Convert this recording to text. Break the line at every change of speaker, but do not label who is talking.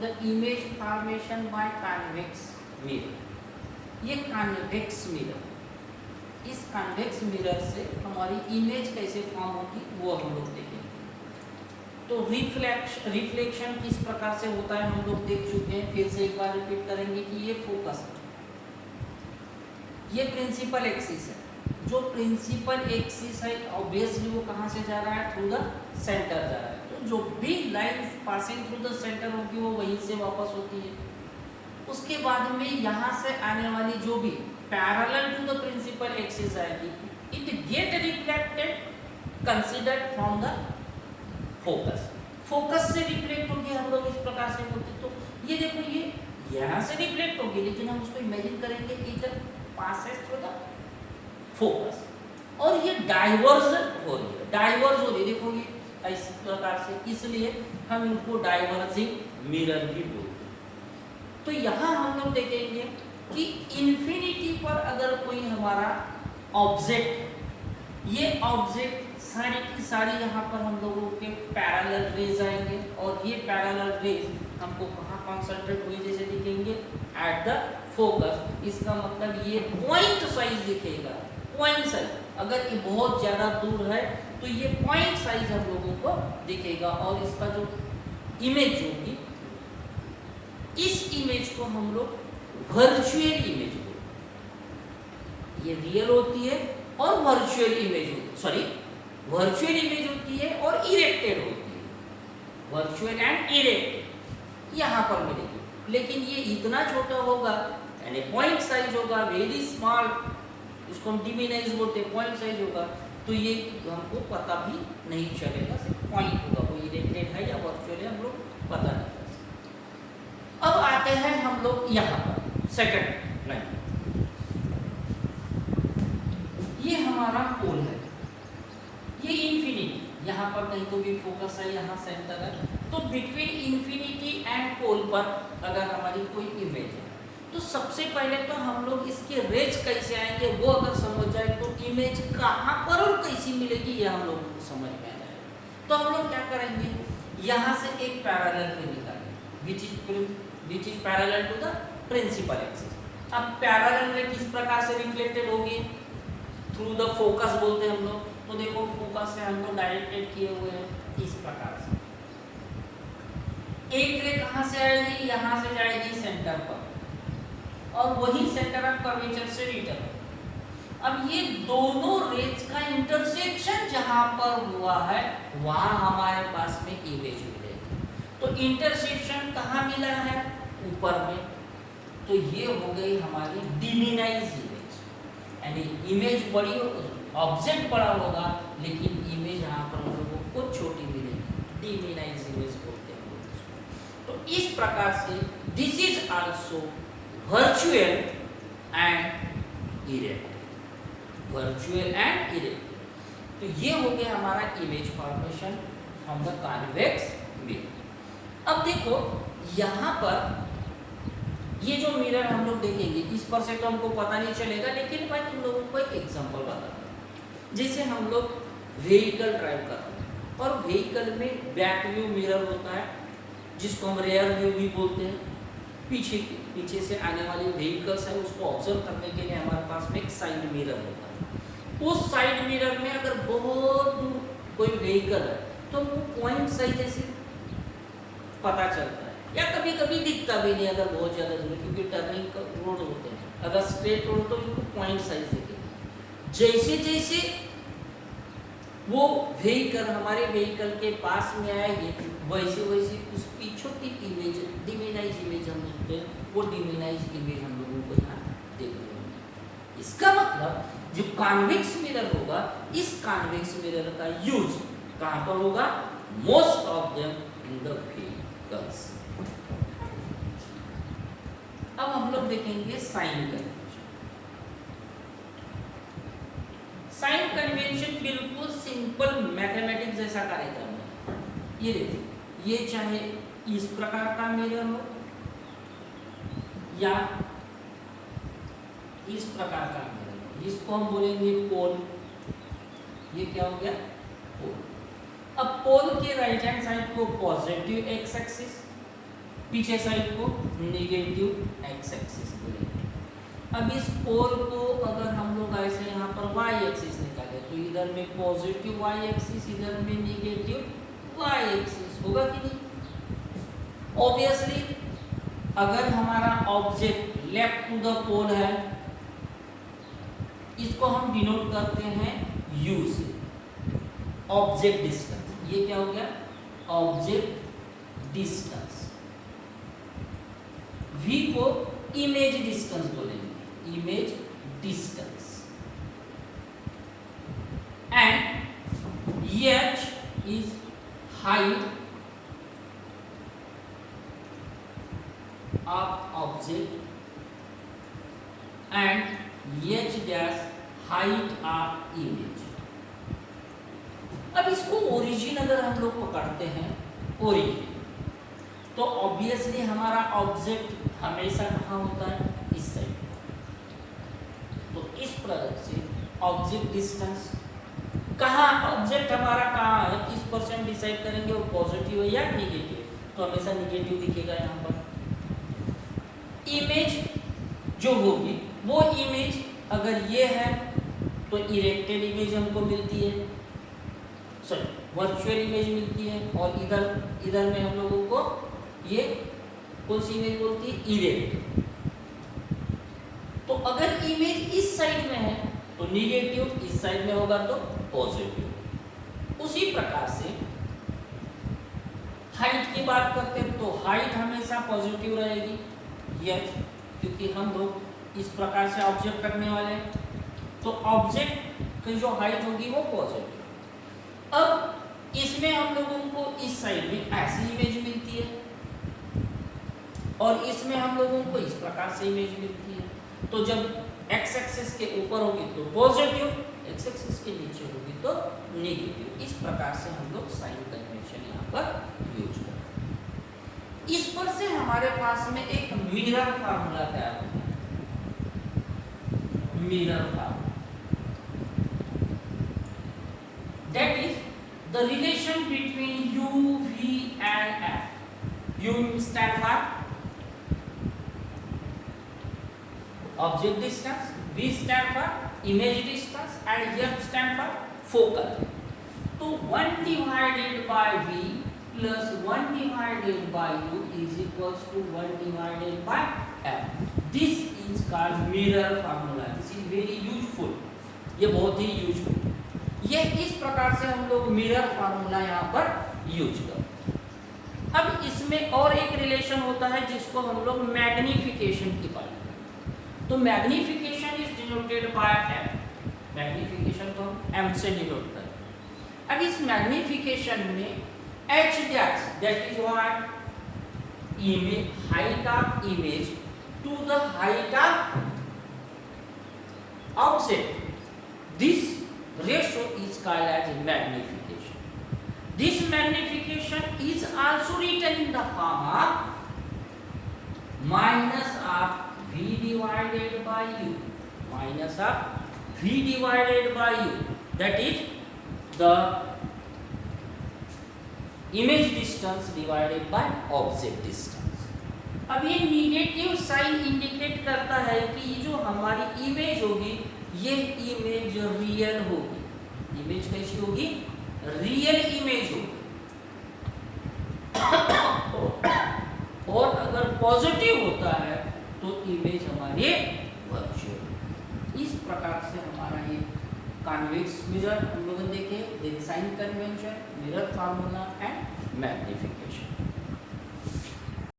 The image formation by convex mirror. ये convex mirror, इस convex mirror से हमारी इमेज कैसे फॉर्म होगी वो हम लोग देखेंगे। तो रिफ्लेक्शन किस प्रकार से होता है हम लोग देख चुके हैं, फिर से एक बार रिपीट करेंगे कि ये फोकस है, ये प्रिंसिपल एक्सिस है। जो प्रिंसिपल एक्सिस है ऑब्वियसली वो कहाँ से जा रहा है, थ्रू द सेंटर जा रहा है। तो जो भी line passing through the centre होगी वो वहीं से वापस होती है। उसके बाद में यहाँ से आने वाली जो भी parallel to the principal axis आएगी, it get reflected considered from the focus. Focus से रिफ्लेक्ट होगी, हम लोग इस प्रकार से बोलते। तो ये देखो ये यहाँ से रिफ्लेक्ट होगी, लेकिन हम उसको इमेजिन करेंगे it passes through the focus, और ये डाइवर्ज हो रही है, डाइवर्ज हो रही है। देखो ये इस प्रकार से, इसलिए हम इनको डाइवर्जिंग मिरर भी बोलते हैं। तो यहाँ हम लोग देखेंगे कि इन्फिनिटी पर अगर कोई हमारा ऑब्जेक्ट, ये ऑब्जेक्ट सारी की सारी यहाँ पर हम लोगों के पैरेलल रेज आएंगे, और ये पैरेलल रेज हमको कहाँ कॉन्सेंट्रेट हुए जैसे दिखेंगे, एट द फोकस। इसका मतलब ये पॉइंट साइज दिखेगा, पॉइंट साइज। अगर ये बहुत ज़्यादा दूर है तो ये पॉइंट साइज हम लोगों को दिखेगा, और इसका जो इमेज होगी, इस इमेज को हम लोग वर्चुअल इमेज बोलते हैं। ये रियल होती है और वर्चुअल इमेज होती है, सॉरी वर्चुअल इमेज होती है और इरेक्टेड होती है, वर्चुअल एंड इरेक्टेड यहाँ पर मिलेगी। लेकिन ये इतना छोटा होगा, यानी पॉइंट साइज होगा, वेरी स्मॉल, उसको हम डिमिनाइज बोलते हैं, पॉइंट साइज होगा, तो ये हमको पता भी नहीं चलेगा, सिर्फ पॉइंट होगा, वो इरेक्टेड है या वर्चुअल है हम लोग पता नहीं कर सकते। अब आते हैं हम लोग यहाँ पर सेकंड लाइन, ये हमारा पोल है, ये इन्फिनिटी, यहाँ पर कहीं तो भी फोकस है, यहाँ सेंटर है। तो बिटवीन इन्फिनिटी एंड पोल पर अगर हमारी कोई इमेज है, तो सबसे पहले तो हम लोग इसके रेज कैसे आएंगे वो अगर समझ जाए तो इमेज कहाँ पर और कैसी मिलेगी ये हम लोगों को समझ में आ जाएगा। तो हम लोग क्या करेंगे, यहाँ से एक पैरेलल रे निकालेंगे, which is parallel to the principal axis. अब पैरेलल रे किस प्रकार से रिफ्लेक्टेड होगी, थ्रू द फोकस बोलते हैं हम लोग। तो देखो फोकस से हम लोग डायरेक्टेड किए हुए हैं इस प्रकार से। एक रे कहाँ से आएगी, यहाँ से जाएगी सेंटर पर, और वही सेंटर ऑफ कर्वेचर से रिटर्न। अब ये दोनों रेज का इंटरसेक्शन जहां पर हुआ है वहां हमारे पास में इमेज मिलेगी। तो इंटरसेक्शन कहाँ मिला है, ऊपर में। तो ये हो गई हमारी डिमिनाइज इमेज, यानी इमेज बड़ी, ऑब्जेक्ट बड़ा होगा लेकिन इमेज यहाँ पर हम लोगों को छोटी मिलेगी, डिमिनाइज इमेज बोलते हैं। तो इस प्रकार से this is also virtual and erected, virtual and erected. तो ये हो गया हमारा image formation from the convex mirror. अब देखो यहाँ पर ये जो मिरर हम लोग देखेंगे, इस पर से तो हमको पता नहीं चलेगा, लेकिन मैं तुम लोगों को एक एग्जांपल बताता हूँ। जैसे हम लोग व्हीकल ड्राइव करते हैं, और व्हीकल में बैक व्यू मिरर होता है, जिसको हम रेयर व्यू भी बोलते हैं। पीछे से आने वाली व्हीकल्स है उसको ऑब्जर्व करने के लिए हमारे पास में एक साइड मिरर होता है। उस साइड मिरर में अगर बहुत दूर कोई व्हीकल है तो वो पॉइंट साइज जैसे पता चलता है, या कभी कभी दिखता भी नहीं अगर बहुत ज़्यादा दूर, क्योंकि टर्निंग रोड होते हैं। अगर स्ट्रेट रोड तो इनको पॉइंट साइज दिखेगा। जैसे जैसे वो व्हीकल हमारे व्हीकल के पास में आएगी, वैसे वैसे उसकी छोटी इमेज, डिमिनाइज इमेज हम देखते हैं, वो डिमिनाइज इमेज हम लोगों को यहाँ देखने होगी। इसका मतलब जो कॉन्वेक्स मिरर होगा, इस कॉन्वेक्स मिरर का यूज कहाँ पर होगा, most of them in the vehicles. अब हम लोग देखेंगे साइन कन्वेंशन। साइन कन्वेंशन बिल्कुल सिंपल मैथमेटिक्स जैसा कार्यक्रम है। ये देखिए, ये चाहे इस प्रकार का मिरर हो या इस प्रकार का मिरर हो, इसको हम बोलेंगे पोल। ये क्या हो गया, पोल। अब पोल के राइट हैंड साइड को पॉजिटिव एक्स एक्सिस पीछे साइड को नेगेटिव एक्स एक्सिस बोलेंगे। अब इस पोल को अगर हम लोग ऐसे यहाँ पर वाई एक्सिस निकाले तो इधर में पॉजिटिव वाई एक्सिस, इधर में नेगेटिव वाई एक्सिस होगा कि नहीं? ऑब्वियसली अगर हमारा ऑब्जेक्ट लेफ्ट टू द पोल है, इसको हम डिनोट करते हैं U से, ऑब्जेक्ट डिस्टेंस। ये क्या हो गया? Object distance. V को इमेज डिस्टेंस बोलेंगे, image distance. And H is height of object and H dash height of image। अब इसको ओरिजिन अगर हम लोग पकड़ते हैं, ओरिजिन, तो ऑब्वियसली हमारा ऑब्जेक्ट हमेशा कहाँ होता है? इस साइड। तो इस प्रकार से ऑब्जेक्ट डिस्टेंस कहाँ, ऑब्जेक्ट हमारा कहाँ है, किस परसेंट डिसाइड करेंगे, वो पॉजिटिव है या निगेटिव? तो हमेशा निगेटिव दिखेगा यहाँ पर। इमेज जो होगी वो इमेज अगर ये है तो इरेक्टेड इमेज हमको मिलती है, सॉरी वर्चुअल इमेज मिलती है, और इधर में हम लोगों को ये कौन सी इमेज बोलती है? इरेक्ट। तो अगर इमेज इस साइड में है तो निगेटिव, इस साइड में होगा तो पॉजिटिव। उसी प्रकार से हाइट की बात करते हैं तो हाइट हमेशा पॉजिटिव रहेगी, यस, क्योंकि हम लोग इस प्रकार से ऑब्जेक्ट करने वाले हैं, तो ऑब्जेक्ट की जो हाइट होगी वो पॉजिटिव। अब इसमें हम लोगों को इस साइड में ऐसी इमेज मिलती है और इसमें हम लोगों को इस प्रकार से इमेज मिलती है। तो जब एक्स एक्सिस के ऊपर होगी तो पॉजिटिव, एक्स एक्सिस के नीचे होगी तो नेगेटिव। इस प्रकार से हम लोग साइन कन्वेंशन यहाँ पर यूज करते हैं। इस पर से हमारे पास में एक मिरर फार्मूला तैयार होता है, mirror formula, that is the relation between U, V and F। U stand for object distance, V stand for image distance and F stand for focal। तो 1 divided by V plus 1 divided by U is equals to 1 divided by F। This is called mirror formula। This is very useful। ये बहुत ही useful. ये इस प्रकार से हम लोग mirror formula यहाँ पर यूज करते हैं। अब इसमें और एक रिलेशन होता है जिसको हम लोग मैग्निफिकेशन की बात करते हैं। तो magnification is denoted by M। Magnification को हम M से डिनोट करते हैं। अब इस मैग्निफिकेशन में H dash, that is what? Image, height of image to the height of object. This ratio is called as magnification. This magnification is also written in the form of minus of V divided by U, minus of V divided by U, that is the image distance divided by object distance. अब ये negative sign indicate करता है कि ये जो हमारी image होगी ये इमेज रियल होगी। इमेज कैसी होगी? रियल इमेज होगी। और अगर पॉजिटिव होता है तो इमेज हमारी वर्चुअल। इस प्रकार से हमारा ये कॉन्वेक्स मिरर हम लोगों ने देखे, sign convention, mirror formula and magnification.